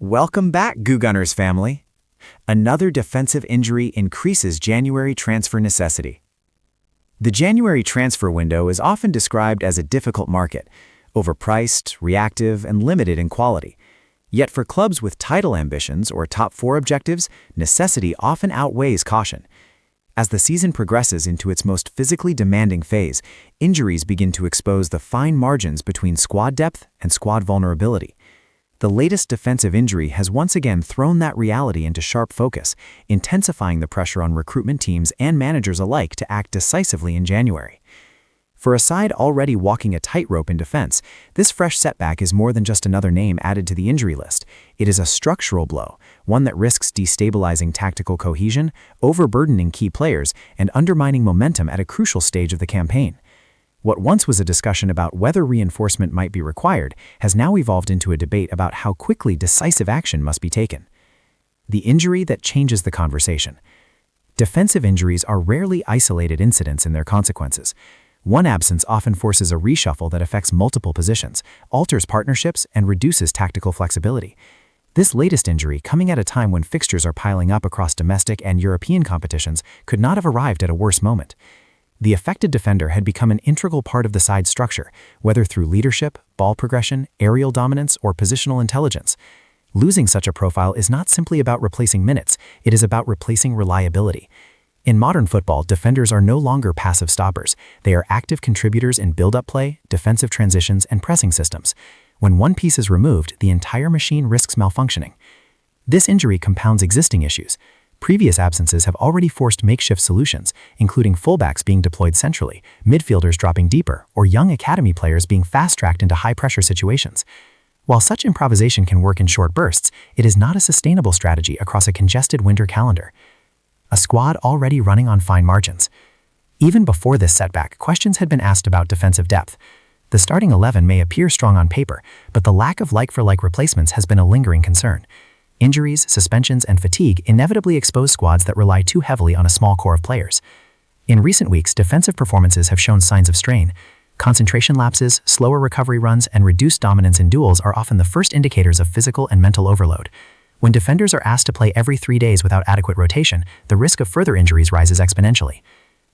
Welcome back, Goo Gunners family. Another defensive injury increases January transfer necessity. The January transfer window is often described as a difficult market, overpriced, reactive, and limited in quality. Yet for clubs with title ambitions or top four objectives, necessity often outweighs caution. As the season progresses into its most physically demanding phase, injuries begin to expose the fine margins between squad depth and squad vulnerability. The latest defensive injury has once again thrown that reality into sharp focus, intensifying the pressure on recruitment teams and managers alike to act decisively in January. For a side already walking a tightrope in defense, this fresh setback is more than just another name added to the injury list. It is a structural blow, one that risks destabilizing tactical cohesion, overburdening key players, and undermining momentum at a crucial stage of the campaign. What once was a discussion about whether reinforcement might be required has now evolved into a debate about how quickly decisive action must be taken. The injury that changes the conversation. Defensive injuries are rarely isolated incidents in their consequences. One absence often forces a reshuffle that affects multiple positions, alters partnerships, and reduces tactical flexibility. This latest injury, coming at a time when fixtures are piling up across domestic and European competitions, could not have arrived at a worse moment. The affected defender had become an integral part of the side's structure, whether through leadership, ball progression, aerial dominance, or positional intelligence. Losing such a profile is not simply about replacing minutes, it is about replacing reliability. In modern football, defenders are no longer passive stoppers. They are active contributors in build-up play, defensive transitions, and pressing systems. When one piece is removed, the entire machine risks malfunctioning. This injury compounds existing issues. Previous absences have already forced makeshift solutions, including fullbacks being deployed centrally, midfielders dropping deeper, or young academy players being fast-tracked into high-pressure situations. While such improvisation can work in short bursts, it is not a sustainable strategy across a congested winter calendar. A squad already running on fine margins. Even before this setback, questions had been asked about defensive depth. The starting 11 may appear strong on paper, but the lack of like-for-like replacements has been a lingering concern. Injuries, suspensions, and fatigue inevitably expose squads that rely too heavily on a small core of players. In recent weeks, defensive performances have shown signs of strain. Concentration lapses, slower recovery runs, and reduced dominance in duels are often the first indicators of physical and mental overload. When defenders are asked to play every 3 days without adequate rotation, the risk of further injuries rises exponentially.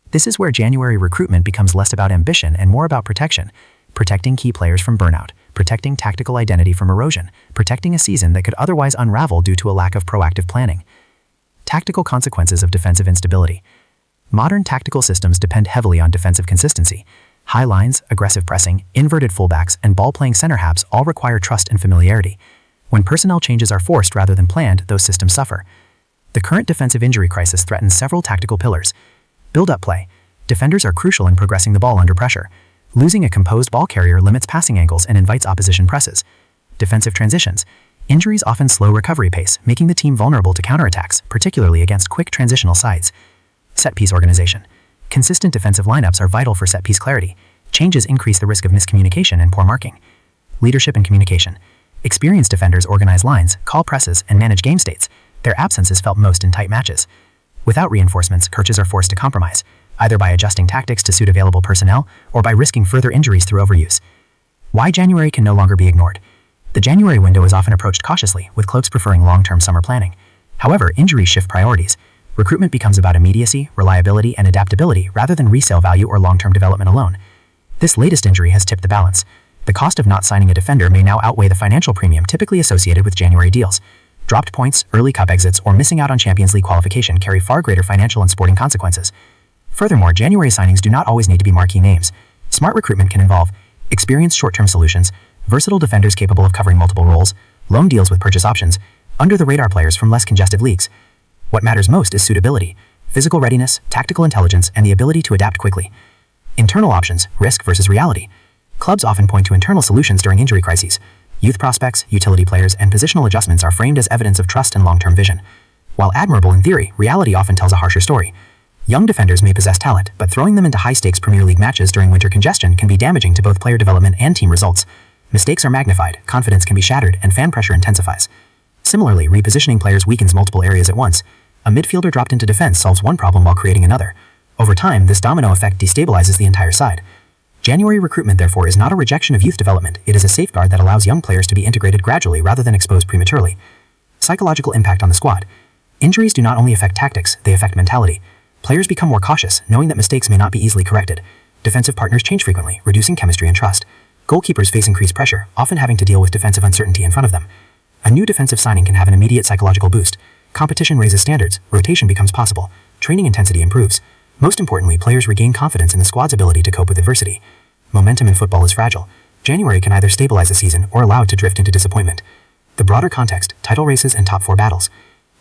This is where January recruitment becomes less about ambition and more about protection. Protecting key players from burnout, protecting tactical identity from erosion, protecting a season that could otherwise unravel due to a lack of proactive planning. Tactical consequences of defensive instability. Modern tactical systems depend heavily on defensive consistency. High lines, aggressive pressing, inverted fullbacks, and ball-playing center halves all require trust and familiarity. When personnel changes are forced rather than planned, those systems suffer. The current defensive injury crisis threatens several tactical pillars. Build-up play. Defenders are crucial in progressing the ball under pressure. Losing a composed ball carrier limits passing angles and invites opposition presses. Defensive transitions. Injuries often slow recovery pace, making the team vulnerable to counterattacks, particularly against quick transitional sides. Set-piece organization. Consistent defensive lineups are vital for set-piece clarity. Changes increase the risk of miscommunication and poor marking. Leadership and communication. Experienced defenders organize lines, call presses, and manage game states. Their absence is felt most in tight matches. Without reinforcements, coaches are forced to compromise, either by adjusting tactics to suit available personnel or by risking further injuries through overuse. Why January can no longer be ignored. The January window is often approached cautiously, with clubs preferring long-term summer planning. However, injuries shift priorities. Recruitment becomes about immediacy, reliability, and adaptability rather than resale value or long-term development alone. This latest injury has tipped the balance. The cost of not signing a defender may now outweigh the financial premium typically associated with January deals. Dropped points, early cup exits, or missing out on Champions League qualification carry far greater financial and sporting consequences. Furthermore, January signings do not always need to be marquee names. Smart recruitment can involve experienced short-term solutions, versatile defenders capable of covering multiple roles, loan deals with purchase options, under-the-radar players from less congested leagues. What matters most is suitability, physical readiness, tactical intelligence, and the ability to adapt quickly. Internal options, risk versus reality. Clubs often point to internal solutions during injury crises. Youth prospects, utility players, and positional adjustments are framed as evidence of trust and long-term vision. While admirable in theory, reality often tells a harsher story. Young defenders may possess talent, but throwing them into high-stakes Premier League matches during winter congestion can be damaging to both player development and team results. Mistakes are magnified, confidence can be shattered, and fan pressure intensifies. Similarly, repositioning players weakens multiple areas at once. A midfielder dropped into defense solves one problem while creating another. Over time, this domino effect destabilizes the entire side. January recruitment, therefore, is not a rejection of youth development. It is a safeguard that allows young players to be integrated gradually rather than exposed prematurely. Psychological impact on the squad. Injuries do not only affect tactics, they affect mentality. Players become more cautious, knowing that mistakes may not be easily corrected. Defensive partners change frequently, reducing chemistry and trust. Goalkeepers face increased pressure, often having to deal with defensive uncertainty in front of them. A new defensive signing can have an immediate psychological boost. Competition raises standards, rotation becomes possible, training intensity improves. Most importantly, players regain confidence in the squad's ability to cope with adversity. Momentum in football is fragile. January can either stabilize a season or allow it to drift into disappointment. The broader context, title races and top 4 battles.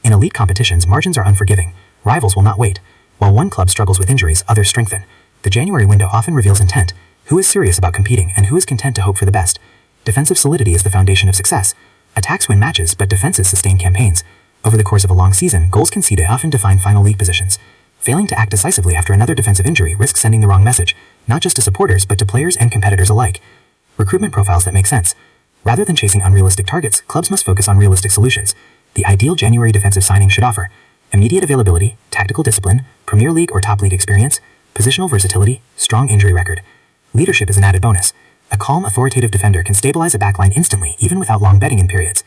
In elite competitions, margins are unforgiving. Rivals will not wait. While one club struggles with injuries, others strengthen. The January window often reveals intent. Who is serious about competing and who is content to hope for the best? Defensive solidity is the foundation of success. Attacks win matches, but defenses sustain campaigns. Over the course of a long season, goals conceded often define final league positions. Failing to act decisively after another defensive injury risks sending the wrong message, not just to supporters but to players and competitors alike. Recruitment profiles that make sense. Rather than chasing unrealistic targets, clubs must focus on realistic solutions. The ideal January defensive signing should offer immediate availability, tactical discipline, Premier League or top league experience, positional versatility, strong injury record. Leadership is an added bonus. A calm, authoritative defender can stabilize a backline instantly, even without long betting-in periods.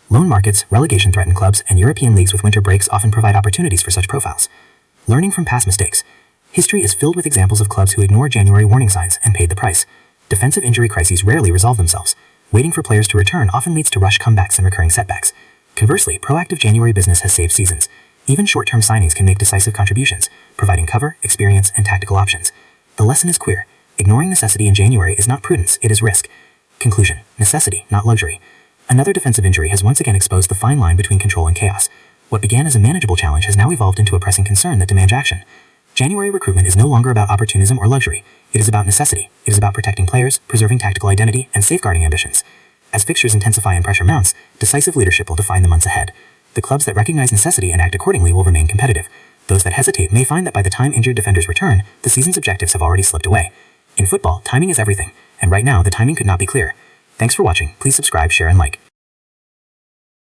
Loan markets, relegation-threatened clubs, and European leagues with winter breaks often provide opportunities for such profiles. Learning from past mistakes. History is filled with examples of clubs who ignore January warning signs and paid the price. Defensive injury crises rarely resolve themselves. Waiting for players to return often leads to rush comebacks and recurring setbacks. Conversely, proactive January business has saved seasons. Even short-term signings can make decisive contributions, providing cover, experience, and tactical options. The lesson is clear. Ignoring necessity in January is not prudence, it is risk. Conclusion: necessity, not luxury. Another defensive injury has once again exposed the fine line between control and chaos. What began as a manageable challenge has now evolved into a pressing concern that demands action. January recruitment is no longer about opportunism or luxury. It is about necessity. It is about protecting players, preserving tactical identity, and safeguarding ambitions. As fixtures intensify and pressure mounts, decisive leadership will define the months ahead. The clubs that recognize necessity and act accordingly will remain competitive. Those that hesitate may find that by the time injured defenders return, the season's objectives have already slipped away. In football, timing is everything, and right now the timing could not be clearer. Thanks for watching. Please subscribe, share, and like.